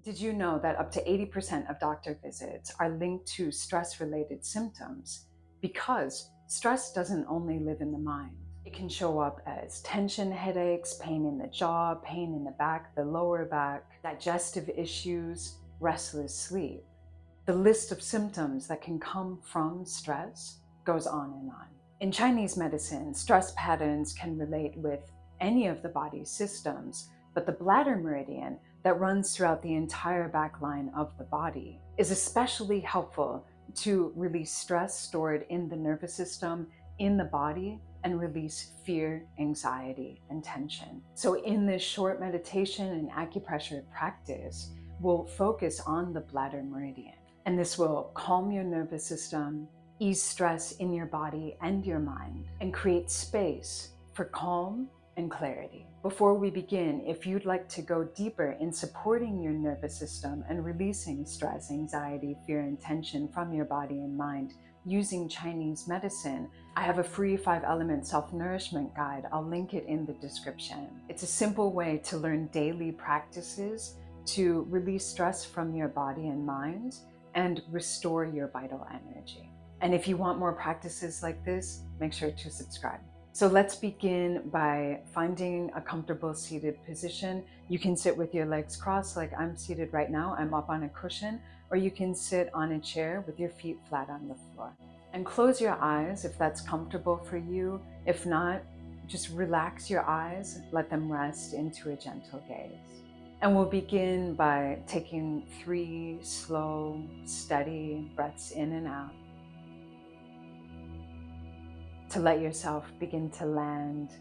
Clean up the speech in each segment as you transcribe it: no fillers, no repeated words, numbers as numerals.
Did you know that up to 80% of doctor visits are linked to stress-related symptoms? Because stress doesn't only live in the mind. It can show up as tension headaches, pain in the jaw, pain in the back, the lower back, digestive issues, restless sleep. The list of symptoms that can come from stress goes on and on. In Chinese medicine, stress patterns can relate with any of the body's systems, but the bladder meridian that runs throughout the entire back line of the body is especially helpful to release stress stored in the nervous system, in the body, and release fear, anxiety, and tension. So in this short meditation and acupressure practice, we'll focus on the bladder meridian. And this will calm your nervous system, ease stress in your body and your mind, and create space for calm and clarity. Before we begin, if you'd like to go deeper in supporting your nervous system and releasing stress, anxiety, fear, and tension from your body and mind using Chinese medicine, I have a free 5-element self-nourishment guide. I'll link it in the description. It's a simple way to learn daily practices to release stress from your body and mind and restore your vital energy. And if you want more practices like this, make sure to subscribe. So let's begin by finding a comfortable seated position. You can sit with your legs crossed like I'm seated right now. I'm up on a cushion, or you can sit on a chair with your feet flat on the floor. And close your eyes if that's comfortable for you. If not, just relax your eyes, let them rest into a gentle gaze. And we'll begin by taking 3 slow, steady breaths in and out to let yourself begin to land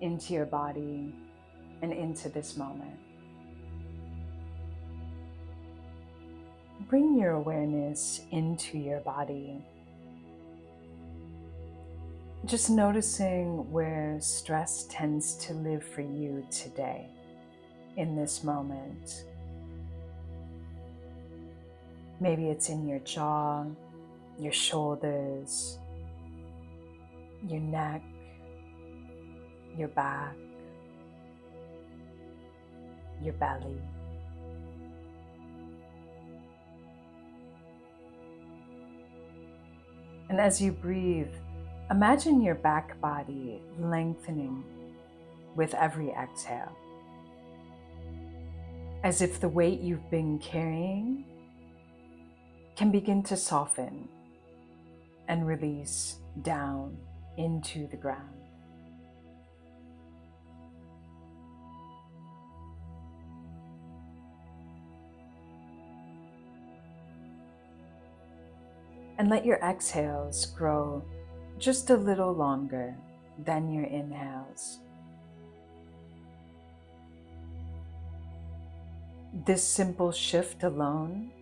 into your body and into this moment. Bring your awareness into your body. Just noticing where stress tends to live for you today. In this moment. Maybe it's in your jaw, your shoulders, your neck, your back, your belly. And as you breathe, imagine your back body lengthening with every exhale, as if the weight you've been carrying can begin to soften and release down into the ground. And let your exhales grow just a little longer than your inhales. This simple shift alone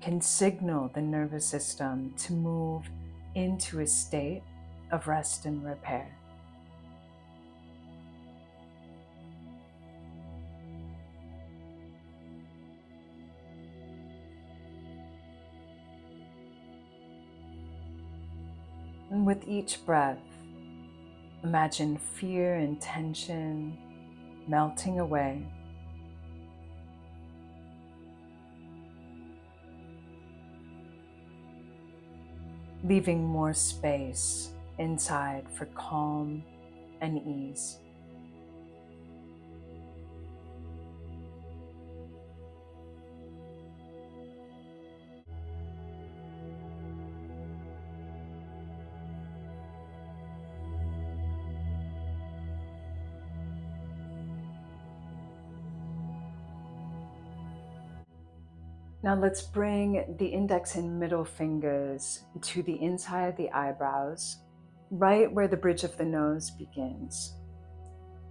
can signal the nervous system to move into a state of rest and repair. And with each breath, imagine fear and tension melting away. Leaving more space inside for calm and ease. Now let's bring the index and middle fingers to the inside of the eyebrows, right where the bridge of the nose begins.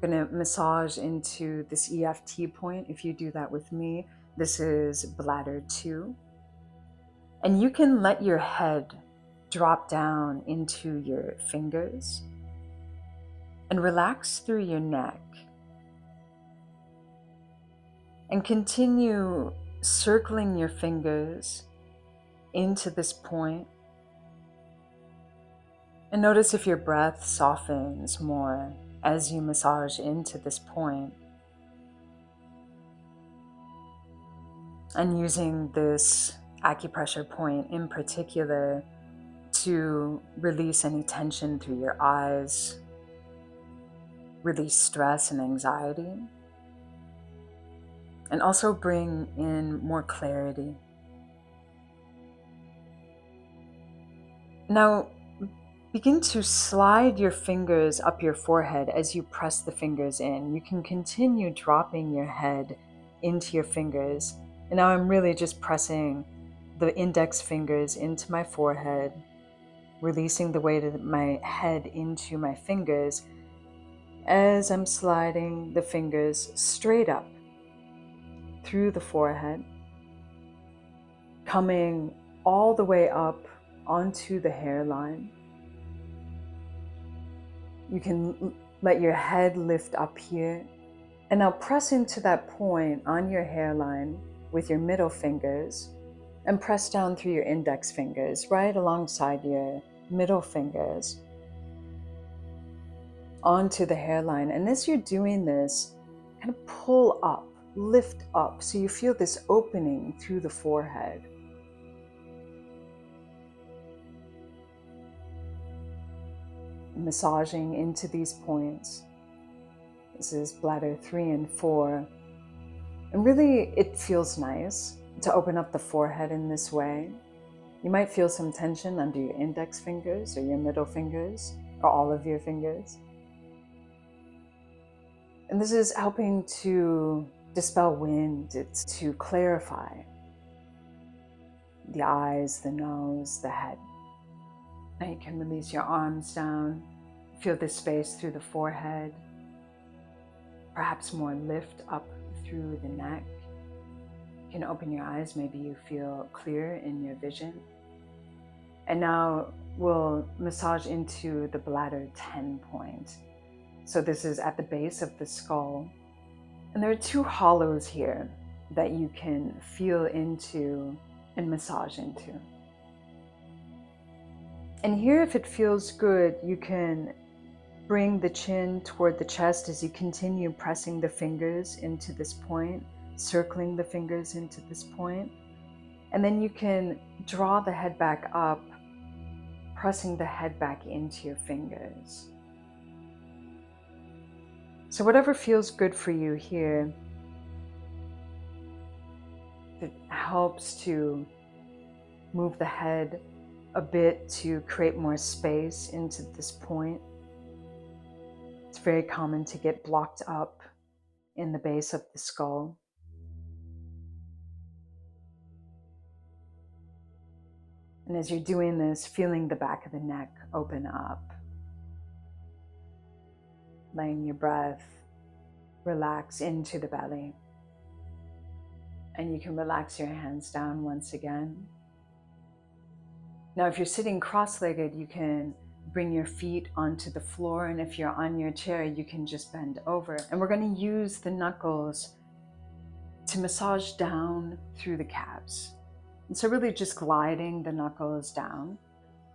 I'm going to massage into this EFT point. If you do that with me, this is bladder 2. And you can let your head drop down into your fingers and relax through your neck. And continue circling your fingers into this point. And notice if your breath softens more as you massage into this point. And using this acupressure point in particular to release any tension through your eyes, release stress and anxiety, and also bring in more clarity. Now, begin to slide your fingers up your forehead as you press the fingers in. You can continue dropping your head into your fingers. And now I'm really just pressing the index fingers into my forehead, releasing the weight of my head into my fingers as I'm sliding the fingers straight up through the forehead, coming all the way up onto the hairline. You can let your head lift up here. And now press into that point on your hairline with your middle fingers and press down through your index fingers right alongside your middle fingers onto the hairline. And as you're doing this, kind of pull up, lift up, so you feel this opening through the forehead. Massaging into these points. This is bladder 3 and 4. And really, it feels nice to open up the forehead in this way. You might feel some tension under your index fingers or your middle fingers or all of your fingers. And this is helping to dispel wind. It's to clarify the eyes, the nose, the head. Now you can release your arms down. Feel this space through the forehead. Perhaps more lift up through the neck. You can open your eyes. Maybe you feel clear in your vision. And now we'll massage into the bladder 10 point. So this is at the base of the skull. And there are 2 hollows here that you can feel into and massage into. And here, if it feels good, you can bring the chin toward the chest as you continue pressing the fingers into this point, circling the fingers into this point. And then you can draw the head back up, pressing the head back into your fingers. So whatever feels good for you here, it helps to move the head a bit to create more space into this point. It's very common to get blocked up in the base of the skull. And as you're doing this, feeling the back of the neck open up, letting your breath relax into the belly. And you can relax your hands down once again. Now, if you're sitting cross-legged, you can bring your feet onto the floor. And if you're on your chair, you can just bend over. And we're going to use the knuckles to massage down through the calves. And so really just gliding the knuckles down.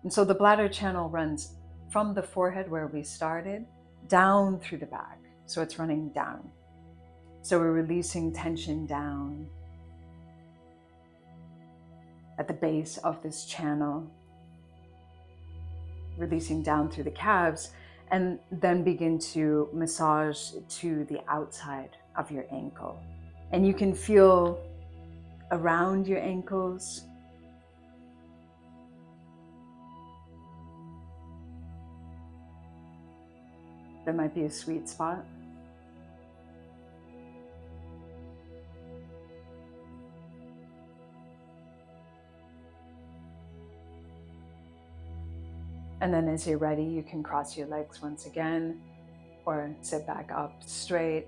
And so the bladder channel runs from the forehead where we started, down through the back. So it's running down. So we're releasing tension down at the base of this channel, releasing down through the calves, and then begin to massage to the outside of your ankle. And you can feel around your ankles. There might be a sweet spot. And then as you're ready, you can cross your legs once again or sit back up straight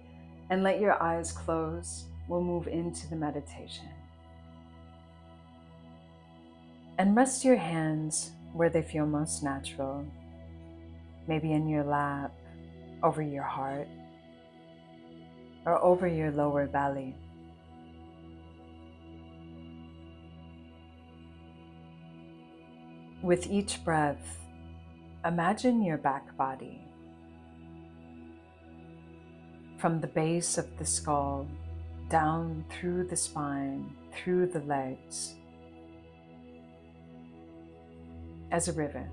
and let your eyes close. We'll move into the meditation. And rest your hands where they feel most natural, maybe in your lap, over your heart, or over your lower belly. With each breath, imagine your back body. From the base of the skull, down through the spine, through the legs as a river.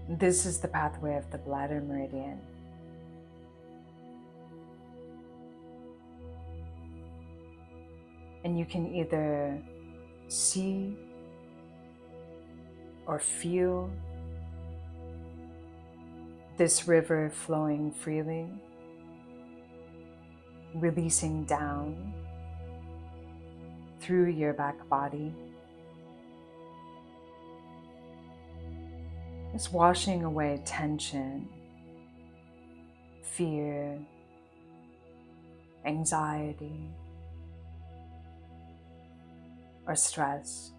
This is the pathway of the bladder meridian. And you can either see or feel this river flowing freely, releasing down through your back body, just washing away tension, fear, anxiety, or stress.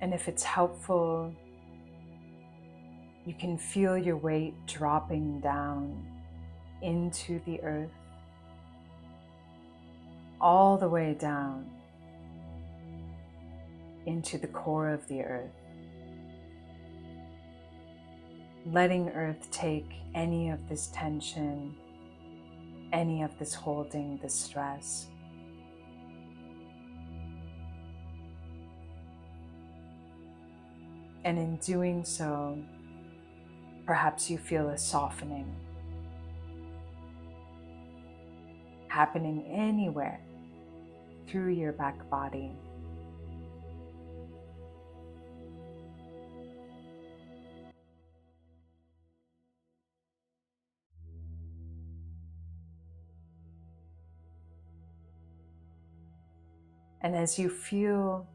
And if it's helpful, you can feel your weight dropping down into the earth, all the way down into the core of the earth, letting earth take any of this tension, any of this holding, this stress. And in doing so, perhaps you feel a softening happening anywhere through your back body. And as you feel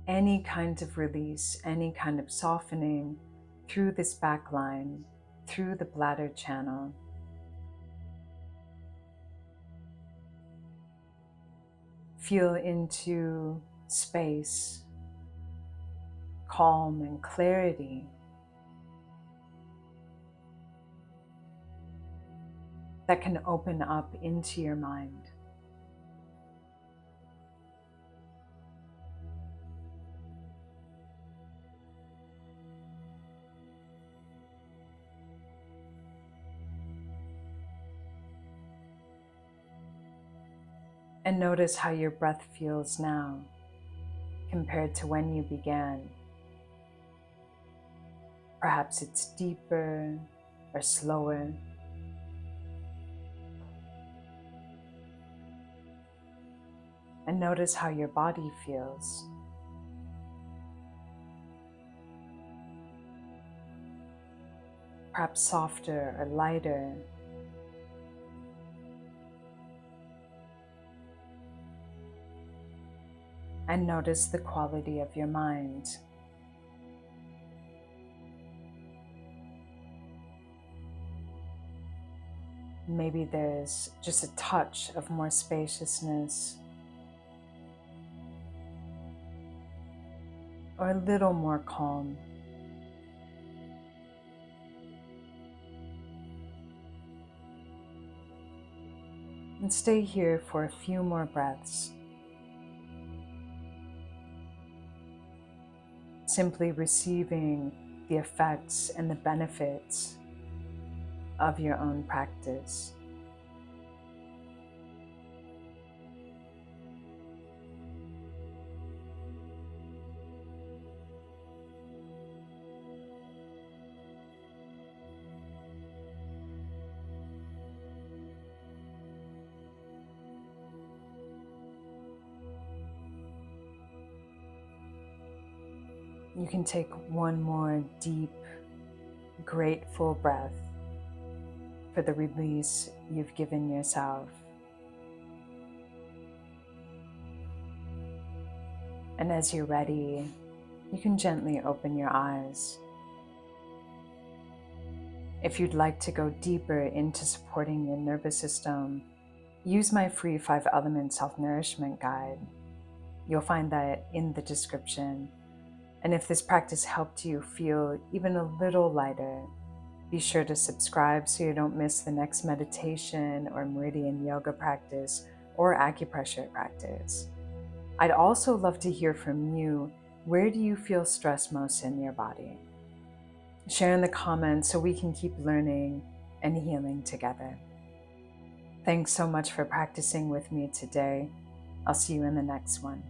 any kind of release, any kind of softening through this back line, through the bladder channel, feel into space, calm and clarity that can open up into your mind. And notice how your breath feels now compared to when you began. Perhaps it's deeper or slower. And notice how your body feels. Perhaps softer or lighter. And notice the quality of your mind. Maybe there's just a touch of more spaciousness, or a little more calm. And stay here for a few more breaths. Simply receiving the effects and the benefits of your own practice. You can take one more deep, grateful breath for the release you've given yourself. And as you're ready, you can gently open your eyes. If you'd like to go deeper into supporting your nervous system, use my free 5-element self-nourishment guide. You'll find that in the description. And if this practice helped you feel even a little lighter, be sure to subscribe so you don't miss the next meditation or Meridian yoga practice or acupressure practice. I'd also love to hear from you. Where do you feel stress most in your body? Share in the comments so we can keep learning and healing together. Thanks so much for practicing with me today. I'll see you in the next one.